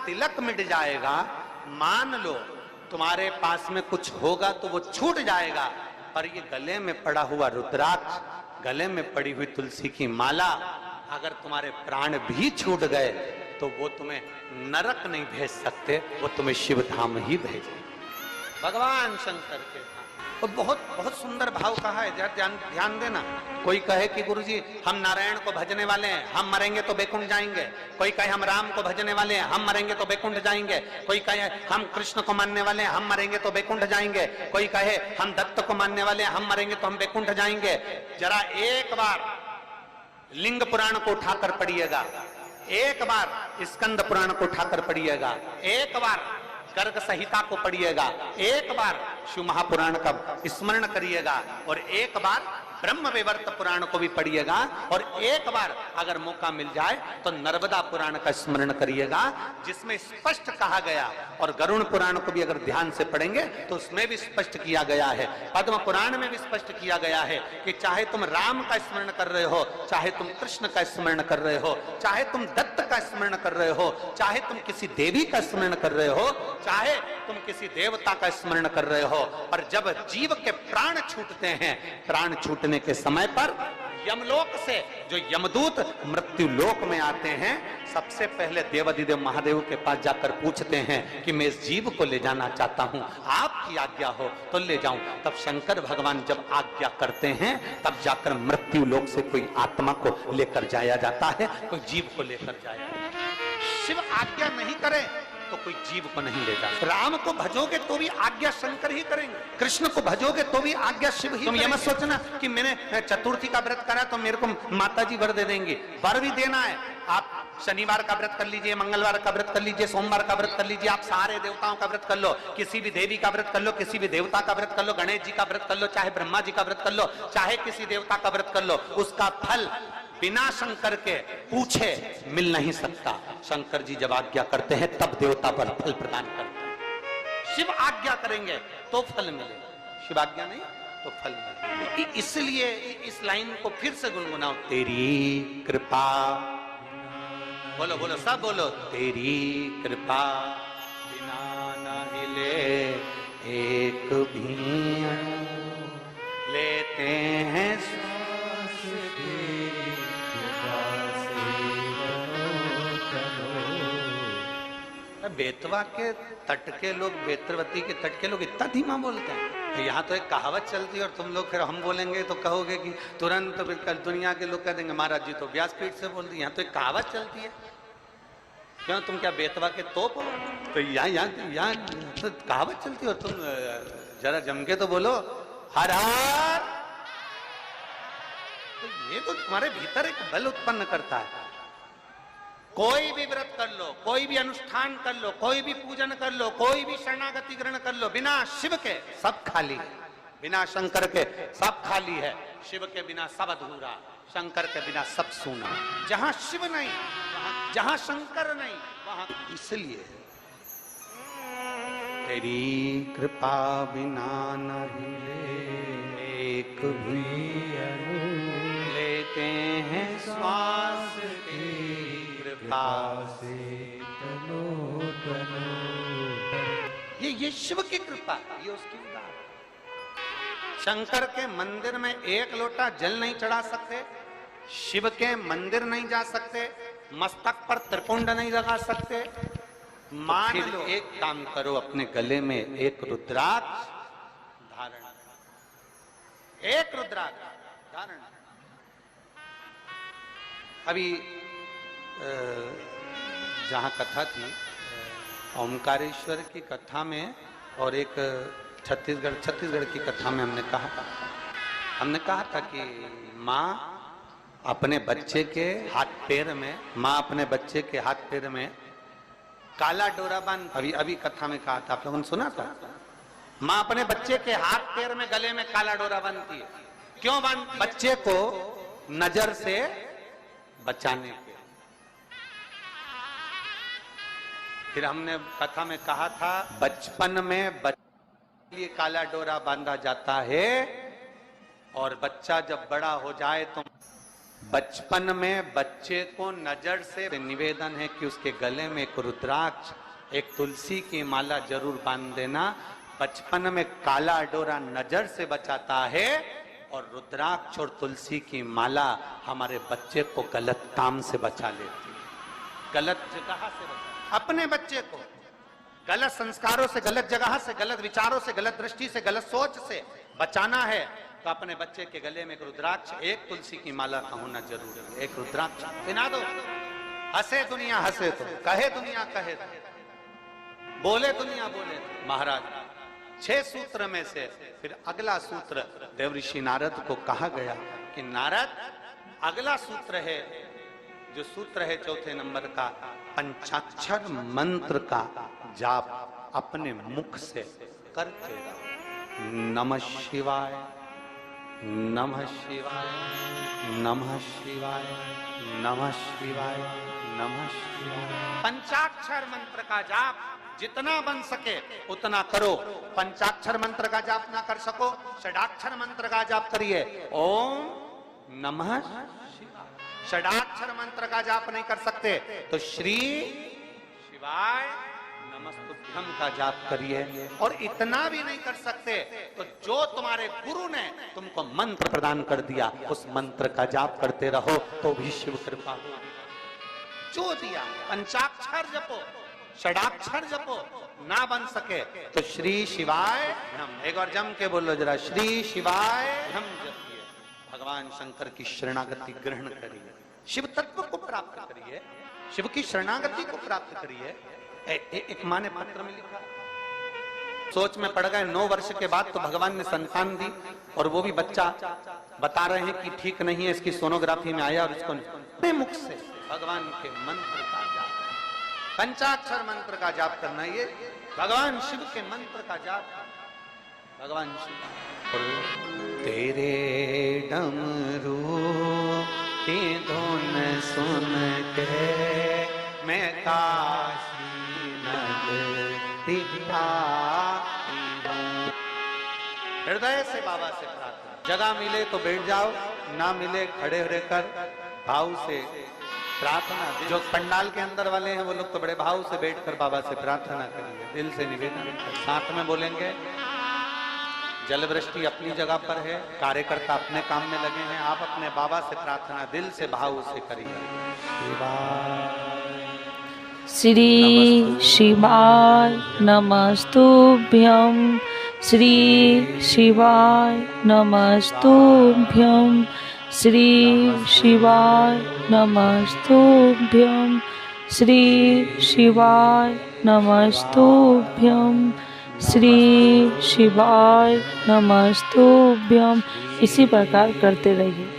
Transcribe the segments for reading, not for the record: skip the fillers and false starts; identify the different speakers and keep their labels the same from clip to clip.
Speaker 1: तिलक मिट जाएगा, मान लो तुम्हारे पास में कुछ होगा तो वो छूट जाएगा, पर ये गले में पड़ा हुआ रुद्राक्ष, गले में पड़ी हुई तुलसी की माला, अगर तुम्हारे प्राण भी छूट गए तो वो तुम्हें नरक नहीं भेज सकते, वो तुम्हें शिव धाम ही भेजेंगे। भगवान शंकर के धाम। और बहुत बहुत सुंदर भाव कहा है, ध्यान देना। कोई कहे कि गुरुजी हम नारायण को भजने वाले हैं, हम मरेंगे तो बैकुंठ जाएंगे। कोई कहे हम राम को भजने वाले हैं, हम मरेंगे तो बैकुंठ जाएंगे। कोई कहे हम कृष्ण को मानने वाले हैं, हम मरेंगे तो बैकुंठ जाएंगे। कोई कहे हम दत्त को मानने वाले हैं, हम मरेंगे तो हम बैकुंठ जाएंगे। जरा एक बार लिंग पुराण को उठाकर पढ़िएगा, एक बार स्कंद पुराण को उठाकर पढ़िएगा, एक बार गर्ग संहिता को पढ़िएगा, एक बार शिव महापुराण का स्मरण करिएगा, और एक बार ब्रह्म वैवर्त पुराण को भी पढ़िएगा, और एक बार अगर मौका मिल जाए तो नर्मदा पुराण का स्मरण करिएगा, जिसमें स्पष्ट कहा गया, और गरुण पुराण को भी अगर ध्यान से पढ़ेंगे तो उसमें भी स्पष्ट किया गया है, पद्म पुराण में भी स्पष्ट किया गया है कि चाहे तुम राम का स्मरण कर रहे हो, चाहे तुम कृष्ण का स्मरण कर रहे हो, चाहे तुम दत्त का स्मरण कर रहे हो, चाहे तुम किसी देवी का स्मरण कर रहे हो, चाहे तुम किसी देवता का स्मरण कर रहे हो, पर जब जीव के प्राण छूटते हैं, प्राण छूटने के समय पर यमलोक से जो यमदूत मृत्यु लोक में आते हैं, सबसे पहले देवाधिदेव महादेव के पास जाकर पूछते हैं कि मैं इस जीव को ले जाना चाहता हूं, आपकी आज्ञा हो तो ले जाऊं। तब शंकर भगवान जब आज्ञा करते हैं, तब जाकर मृत्यु लोक से कोई आत्मा को लेकर जाया जाता है, कोई जीव को लेकर जाया जाता है। शिव आज्ञा नहीं करे तो कोई जीव को नहीं ले जाता। राम को भजोगे तो भी आज्ञा शंकर ही करेंगे, कृष्ण को भजोगे तो भी आज्ञा शिव ही। तुम ये मत सोचना कि मैंने चतुर्थी का व्रत करा तो मेरे को माता जी वर दे देंगी, वर भी देना है। आप शनिवार का व्रत कर लीजिए, मंगलवार का व्रत कर लीजिए, सोमवार का व्रत कर लीजिए, आप सारे देवताओं का व्रत कर लो, किसी भी देवी का व्रत कर लो, किसी भी देवता का व्रत कर लो, गणेश जी का व्रत कर लो, चाहे ब्रह्मा जी का व्रत कर लो, चाहे किसी देवता का व्रत कर लो, उसका फल बिना शंकर के पूछे मिल नहीं सकता। शंकर जी जब आज्ञा करते हैं तब देवता पर फल प्रदान करते हैं। शिव आज्ञा करेंगे तो फल मिलेगा, शिव आज्ञा नहीं तो फल मिलेगा। इसलिए इस लाइन को फिर से गुनगुनाओ, तेरी कृपा, बोलो बोलो सब बोलो, तेरी कृपा बिना न हिले एक भी अणु, लेते हैं बेतवा के तट के लोग, बेतरवती के तट के लोग इतना धीमा बोलते हैं। यहाँ तो एक कहावत चलती है और तुम लोग फिर हम बोलेंगे तो कहोगे कि तुरंत दुनिया के लोग कह देंगे महाराज जी तो व्यासपीठ से बोल दी। यहाँ तो एक कहावत चलती है, क्यों तुम क्या बेतवा के तोप हो? तो यहाँ तो कहावत चलती है और तुम जरा जम के तो बोलो हर हर। तो ये तो तुम्हारे भीतर एक बल उत्पन्न करता है। कोई भी व्रत कर लो, कोई भी अनुष्ठान कर लो, कोई भी पूजन कर लो, कोई भी शरणागति ग्रहण कर लो, बिना शिव के सब खाली, बिना शंकर के सब खाली है। शिव के बिना सब अधूरा, शंकर के बिना सब सूना। जहां शिव नहीं, जहां शंकर नहीं, वहां इसलिए तेरी कृपा बिना नहीं एक भी अणु, लेते हैं श्वास से तनो तनो। ये शिव की कृपा, ये उसकी उदाहरण। शंकर के मंदिर में एक लोटा जल नहीं चढ़ा सकते, शिव के मंदिर नहीं जा सकते, मस्तक पर त्रिपुंड नहीं लगा सकते। मान लो एक काम करो, अपने गले में एक रुद्राक्ष धारण, एक रुद्राक्ष धारण। अभी जहाँ कथा थी ओमकारेश्वर की कथा में, और एक छत्तीसगढ़ की कथा में हमने कहा था कि माँ अपने बच्चे के हाथ पैर में, माँ अपने बच्चे के हाथ पैर में काला डोरा बांध, अभी कथा में कहा था, आप लोगों ने सुना था। माँ अपने बच्चे के हाथ पैर में गले में काला डोरा बांधती है। क्यों बांधती? बच्चे को नजर से बचाने के। फिर हमने कथा में कहा था बचपन में बच्चे के लिए काला डोरा बांधा जाता है, और बच्चा जब बड़ा हो जाए तो बचपन में बच्चे को नजर से निवेदन है कि उसके गले में एक रुद्राक्ष, एक तुलसी की माला जरूर बांध देना। बचपन में काला डोरा नजर से बचाता है और रुद्राक्ष और तुलसी की माला हमारे बच्चे को गलत काम से बचा लेती है, गलत जगह से बचा। अपने बच्चे को गलत संस्कारों से, गलत जगह से, गलत विचारों से, गलत दृष्टि से, गलत सोच से बचाना है तो अपने बच्चे के गले में एक रुद्राक्ष, एक तुलसी की माला का होना जरूरी है। एक रुद्राक्ष पहना दो, हंसे दुनिया हंसे तो, कहे दुनिया कहे तो, बोले दुनिया बोले तो। महाराज 6 सूत्र में से फिर अगला सूत्र देवऋषि नारद को कहा गया कि नारद अगला सूत्र है, जो सूत्र है 4थे नंबर का, पंचाक्षर मंत्र का जाप अपने मुख से करके नमः शिवाय, नमः शिवाय, नमः शिवाय, नमः शिवाय, नमः शिवाय। पंचाक्षर मंत्र का जाप जितना बन सके उतना करो। पंचाक्षर मंत्र का जाप ना कर सको, षडाक्षर मंत्र का जाप करिए। ओम नमः शिवाय। षडाक्षर मंत्र का जाप नहीं कर सकते तो श्री शिवाय नमस्तुभ्यम का जाप करिए। और इतना भी नहीं कर सकते तो जो तुम्हारे गुरु ने तुमको मंत्र प्रदान कर दिया उस मंत्र का जाप करते रहो तो भी शिव कृपा हो। जो दिया पंचाक्षर जपो, षडाक्षर जपो, ना बन सके तो श्री शिवाय हम, एक बार जम के बोलो जरा, श्री शिवाय हम जपिए। भगवान शंकर की शरणागति ग्रहण करिए, शिव तत्व को प्राप्त करिए, शिव की शरणागति को प्राप्त करिए। एक माँ ने पत्र में लिखा, सोच में पड़ गए 9 वर्ष के बाद तो भगवान ने संतान दी और वो भी बच्चा बता रहे हैं कि ठीक नहीं है, इसकी सोनोग्राफी में आया और इसको अपने मुख से भगवान के मंत्र का जाप, पंचाक्षर मंत्र का जाप करना, ये भगवान शिव के मंत्र का जाप। भगवान शिव तेरे डमरू की धुन सुन के मैं काशी हृदय से बाबा से प्रार्थना। जगह मिले तो बैठ जाओ, ना मिले खड़े रहकर भाव से प्रार्थना। जो पंडाल के अंदर वाले हैं वो लोग तो बड़े भाव से बैठकर बाबा से प्रार्थना करेंगे, दिल से निवेदन। साथ में बोलेंगे, जल वृष्टि अपनी जगह पर है, कार्यकर्ता अपने काम में लगे हैं, आप अपने बाबा से प्रार्थना दिल से भाव से करिए।
Speaker 2: श्री शिवाय नमस्तुभ्यं, श्री शिवाय नमस्तुभ्यं, श्री शिवाय नमस्तुभ्यं, श्री शिवाय नमस्तुभ्यं, श्री शिवाय नमस्तुभ्यं। इसी प्रकार करते रहिए।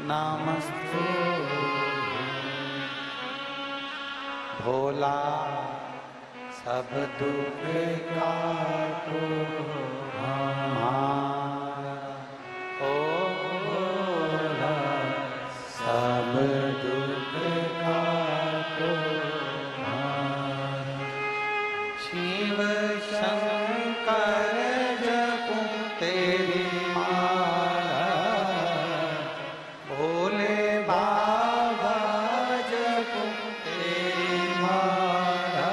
Speaker 1: नमस्ते भोला सब दुख काटो हमारा, ओ भोला सब दुख काटो हमारा। शिव शंकर जपो तेरी माला, भोले बाबा जपो तेरी माला,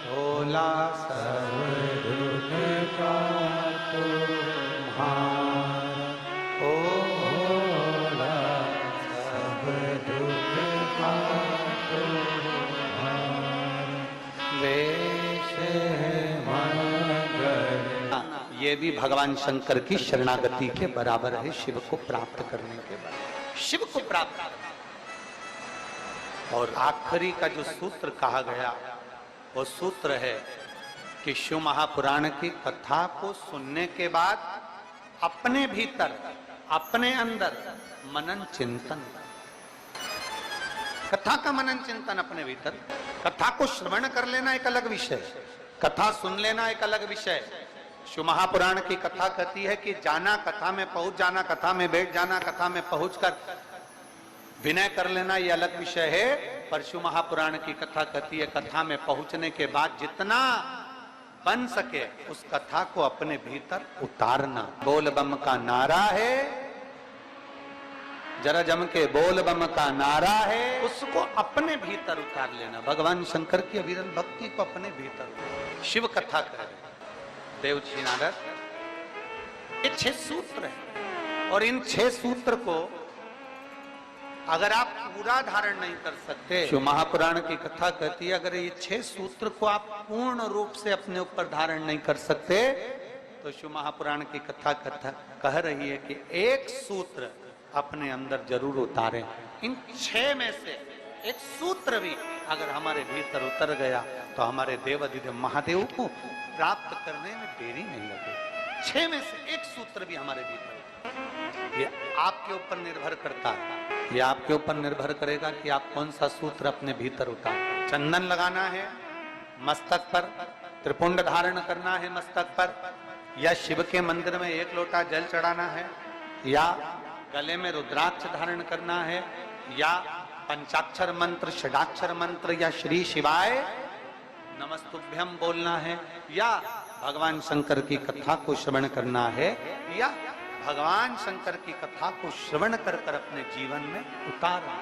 Speaker 1: भोला सब दुख काटो हमारा, ओ भोला सब दुख काटो हमारा। वेश है मंगल, ये भी भगवान शंकर की शरणागति के बराबर है, शिव को प्राप्त करने के बराबर, शिव को प्राप्त। और आखिरी का जो सूत्र कहा गया वो सूत्र है कि शिव महापुराण की कथा को सुनने के बाद अपने भीतर, अपने अंदर मनन चिंतन, कथा का मनन चिंतन अपने भीतर। कथा को श्रवण कर लेना एक अलग विषय, कथा सुन लेना एक अलग विषय। शिव महापुराण की कथा कहती है कि जाना, कथा में पहुंच जाना, कथा में बैठ जाना, कथा में पहुंचकर विनय कर लेना ये अलग विषय है। परशु महापुराण की कथा कहती है, कथा में पहुंचने के बाद जितना बन सके उस कथा को अपने भीतर उतारना। बोल बम का नारा है, जरा जम के बोल बम का नारा है, उसको अपने भीतर उतार लेना। भगवान शंकर की अविरल भक्ति को अपने भीतर। शिव कथा कह रहे देवजी नारद, ये 6 सूत्र है और इन 6 सूत्र को अगर आप पूरा धारण नहीं कर सकते, शिव महापुराण की कथा कहती है अगर ये 6 सूत्र को आप पूर्ण रूप से अपने ऊपर धारण नहीं कर सकते तो शिव महापुराण की कथा कह रही है कि एक सूत्र अपने अंदर जरूर उतारें। इन 6 में से एक सूत्र भी अगर हमारे भीतर उतर गया तो हमारे देवाधिदेव महादेव को प्राप्त करने में देरी नहीं लगेगी। 6 में से एक सूत्र भी हमारे भीतर, ये आपके ऊपर निर्भर करता है। ये आपके ऊपर निर्भर करेगा कि आप कौन सा सूत्र अपने भीतर उतार। चंदन लगाना है मस्तक पर, त्रिपुंड धारण करना है मस्तक पर, या शिव के मंदिर में 1 लोटा जल चढ़ाना है, या गले में रुद्राक्ष धारण करना है, या पंचाक्षर मंत्र, षडाक्षर मंत्र या श्री शिवाय नमस्तुभ्यम बोलना है, या भगवान शंकर की कथा को श्रवण करना है, या भगवान शंकर की कथा को श्रवण कर कर अपने जीवन में उतारना।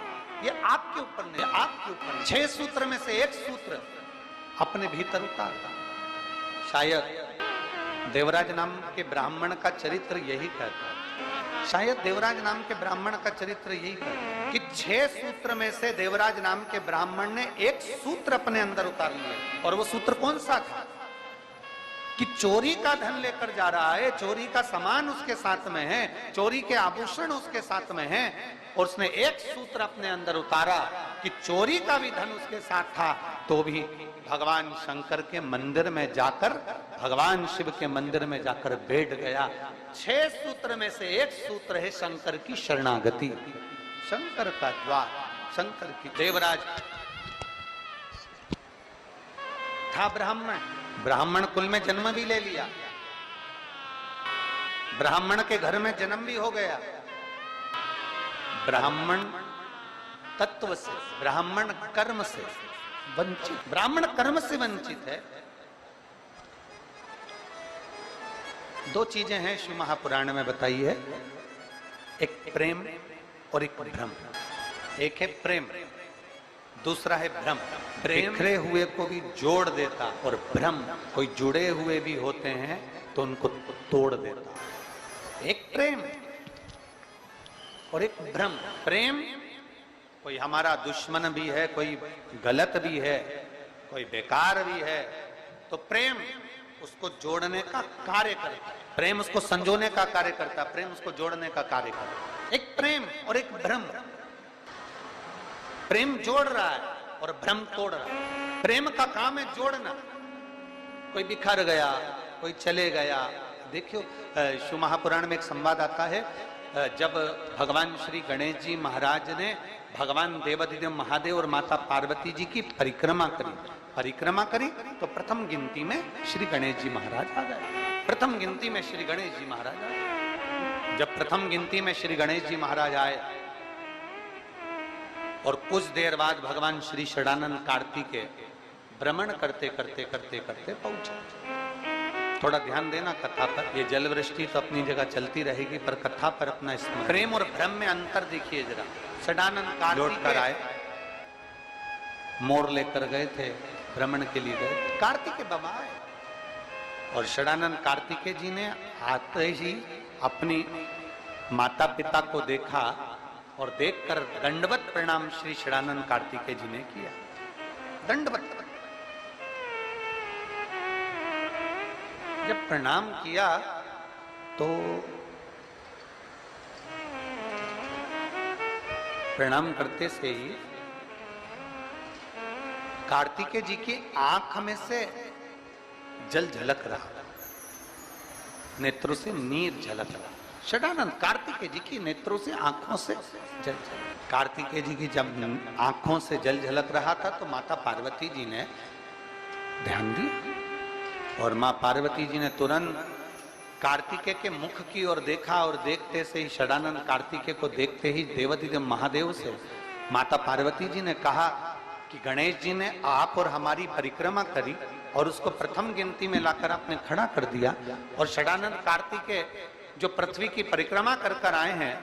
Speaker 1: ये आपके ऊपर नहीं, आपके ऊपर। 6 सूत्र में से एक सूत्र अपने भीतर उतारना। शायद देवराज नाम के ब्राह्मण का चरित्र यही कहता है, शायद देवराज नाम के ब्राह्मण का चरित्र यही कहता है कि 6 सूत्र में से देवराज नाम के ब्राह्मण ने एक सूत्र अपने अंदर उतार लिया। और वो सूत्र कौन सा था कि चोरी का धन लेकर जा रहा है, चोरी का सामान उसके साथ में है, चोरी के आभूषण उसके साथ में है, और उसने एक सूत्र अपने अंदर उतारा कि चोरी का भी धन उसके साथ था तो भी भगवान शंकर के मंदिर में जाकर, भगवान शिव के मंदिर में जाकर बैठ गया। 6 सूत्र में से एक सूत्र है शंकर की शरणागति, शंकर का द्वार, शंकर की। देवराज था ब्राह्मण, ब्राह्मण कुल में जन्म भी ले लिया, ब्राह्मण के घर में जन्म भी हो गया, ब्राह्मण तत्व से, ब्राह्मण कर्म से वंचित, ब्राह्मण कर्म से वंचित है। 2 चीजें हैं शिव महापुराण में बताई है, एक प्रेम और एक भ्रम। एक है प्रेम, दूसरा है भ्रम। प्रेम बिखरे हुए को भी जोड़ देता और भ्रम कोई जुड़े हुए भी होते हैं तो उनको तोड़ देता। एक प्रेम और एक भ्रम। प्रेम कोई हमारा दुश्मन भी है, कोई गलत भी है, कोई बेकार भी है, तो प्रेम उसको जोड़ने का कार्य करता है, प्रेम उसको संजोने का कार्य करता है, प्रेम उसको जोड़ने का कार्य करता है। एक प्रेम और एक भ्रम। प्रेम जोड़ रहा है और भ्रम तोड़ रहा है। प्रेम का काम है जोड़ना। कोई बिखर गया, कोई चले गया। देखियो शिव महापुराण में एक संवाद आता है, जब भगवान श्री गणेश जी महाराज ने भगवान देवाधिदेव महादेव और माता पार्वती जी की परिक्रमा करी तो प्रथम गिनती में श्री गणेश जी महाराज आ गए। प्रथम गिनती में श्री गणेश जी महाराज आए। जब प्रथम गिनती में श्री गणेश जी महाराज आए और कुछ देर बाद भगवान श्री षडानंद कार्तिकेय भ्रमण करते पहुंचे। थोड़ा ध्यान देना कथा पर, ये जल वृष्टि तो अपनी जगह चलती रहेगी पर कथा पर अपना स्मरण। प्रेम और भ्रम में अंतर देखिए जरा। षडानंद कार्तिकेय कर आए, मोर लेकर गए थे, भ्रमण के लिए गए, कार्तिकेय बाबा आए और षडानंद कार्तिकेय जी ने आते ही अपनी माता पिता को देखा और देखकर दंडवत प्रणाम श्री षडानंद कार्तिकेय जी ने किया। दंडवत जब प्रणाम किया तो प्रणाम करते से ही कार्तिकेय जी की आंख में से जल झलक रहा, नेत्रों से नीर झलक रहा। षडानंद कार्तिकेय जी की नेत्रों से, आंखों से जल झलक। कार्तिकेय जी की जब आंखों से जल झलक रहा था तो माता पार्वती जी ने ध्यान दिया और मां पार्वती जी ने तुरंत कार्तिकेय के मुख की ओर देखा और देखते से ही षडानंद कार्तिकेय को देखते ही देवाधिदेव महादेव से माता पार्वती जी ने कहा कि गणेश जी ने आप और हमारी परिक्रमा करी और उसको प्रथम गिनती में लाकर आपने खड़ा कर दिया, और षडानंद कार्तिकेय जो पृथ्वी की परिक्रमा कर कर आए हैं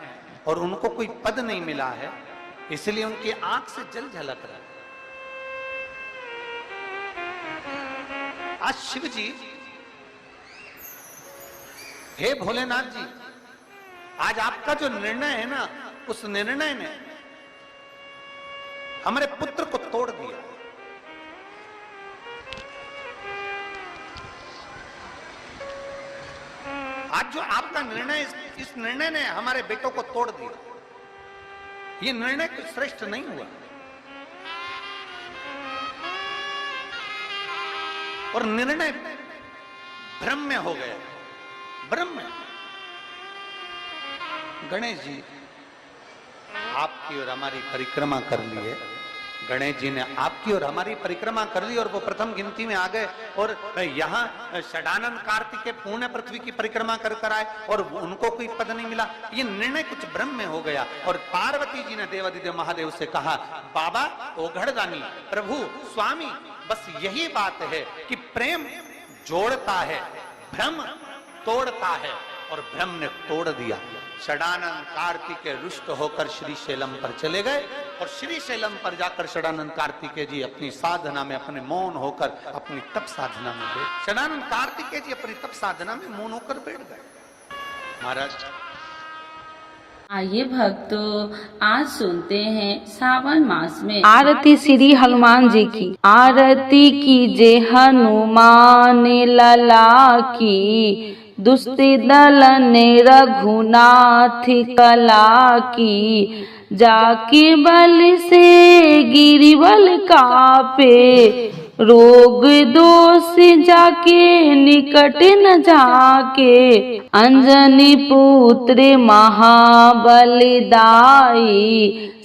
Speaker 1: और उनको कोई पद नहीं मिला है, इसलिए उनकी आंख से जल झलक रहा है। आज शिव जी, हे भोलेनाथ जी, आज आपका जो निर्णय है ना, उस निर्णय ने हमारे पुत्र को तोड़ दिया। आज जो आपका निर्णय, इस निर्णय ने हमारे बेटों को तोड़ दिया। ये निर्णय कुछ श्रेष्ठ नहीं हुआ, और निर्णय ब्रह्म हो गया। ब्रह्म। गणेश जी आपकी और हमारी परिक्रमा कर ली है। गणेश जी ने आपकी और हमारी परिक्रमा कर ली और वो प्रथम गिनती में आ गए, और यहाँ षडानंद कार्तिकेय पूर्ण पृथ्वी की परिक्रमा कर कर आए और उनको कोई पद नहीं मिला। ये निर्णय कुछ ब्रह्म में हो गया। और पार्वती जी ने देवाधिदेव महादेव से कहा, बाबा ओघड़दानी, प्रभु स्वामी, बस यही बात है कि प्रेम जोड़ता है, भ्रम तोड़ता है, और भ्रम ने तोड़ दिया। षडानंद कार्तिकेय रुष्ट होकर श्रीशैलम पर चले गए, और श्रीशैलम पर जाकर षडानंद कार्तिकेय जी अपनी साधना में, अपने मौन होकर अपनी तप साधना में बैठ। षडानंद कार्तिकेय जी अपनी तप साधना में मौन होकर बैठ गए। महाराज,
Speaker 3: आइए भक्तों, आज सुनते हैं सावन मास में
Speaker 2: आरती श्री हनुमान जी की। आरती कीजे हनुमान लला की, दुष्ट दलन रघुनाथ कला की। जाके बल से गिरिवल कापे, रोग दोष जाके निकट न जाके। अंजनी पुत्र महाबलदाई,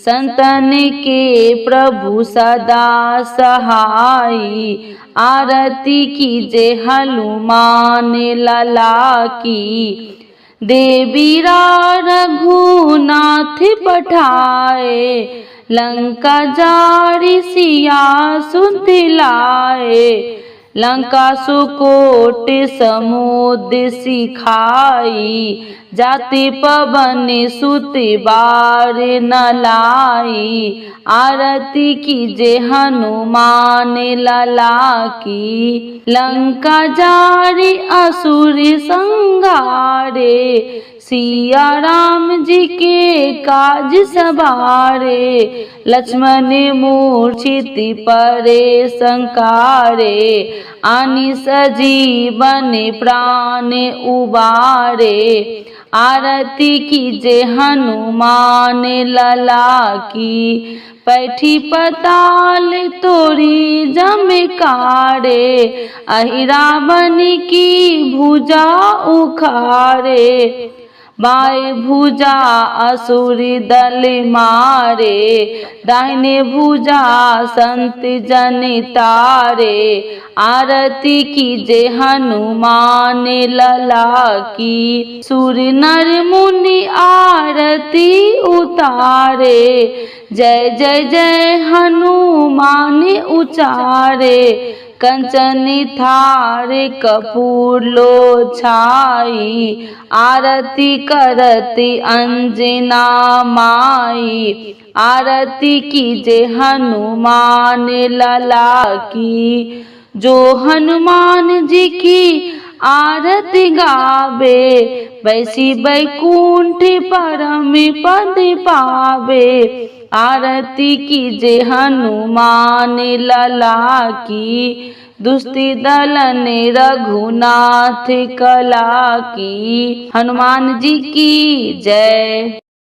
Speaker 2: संतन के प्रभु सदा सहाई। आरती कीजे हनुमान लला की, देवीरा रघुनाथ पठाए। लंका जारी सिया सुध लाए, लंका सुकोट समुद्र सिखाई। जाति पवन सुत बार न लाई, आरती कीजे हनुमान लला की। लंका जारी असुर संगारे, सिया राम जी के काज सवारे। लक्ष्मण मूर्छित परे संकारे, आनि सजीवन प्राण उबारे। आरती कीजे हनुमान लला की, पैठी पताल तोरी जमकारे। अहि रावण की भुजा उखाड़े, बाएं भुजा असुर दल मारे। दाहिने भुजा संत जन तारे, आरती कीजे हनुमान लला की। सुर नर मुनि आरती उतारे, जय जय जय हनुमान उचारे। कंचन थार कपूर लो छाई, आरती करती अंजना माई। आरती कीजे हनुमान लला की। जो हनुमान जी की आरती गावे, वैसी बैकुंठ परम पद पावे। आरती कीजे हनुमान लला की, दुष्ट दलन रघुनाथ कला की। हनुमान जी की जय।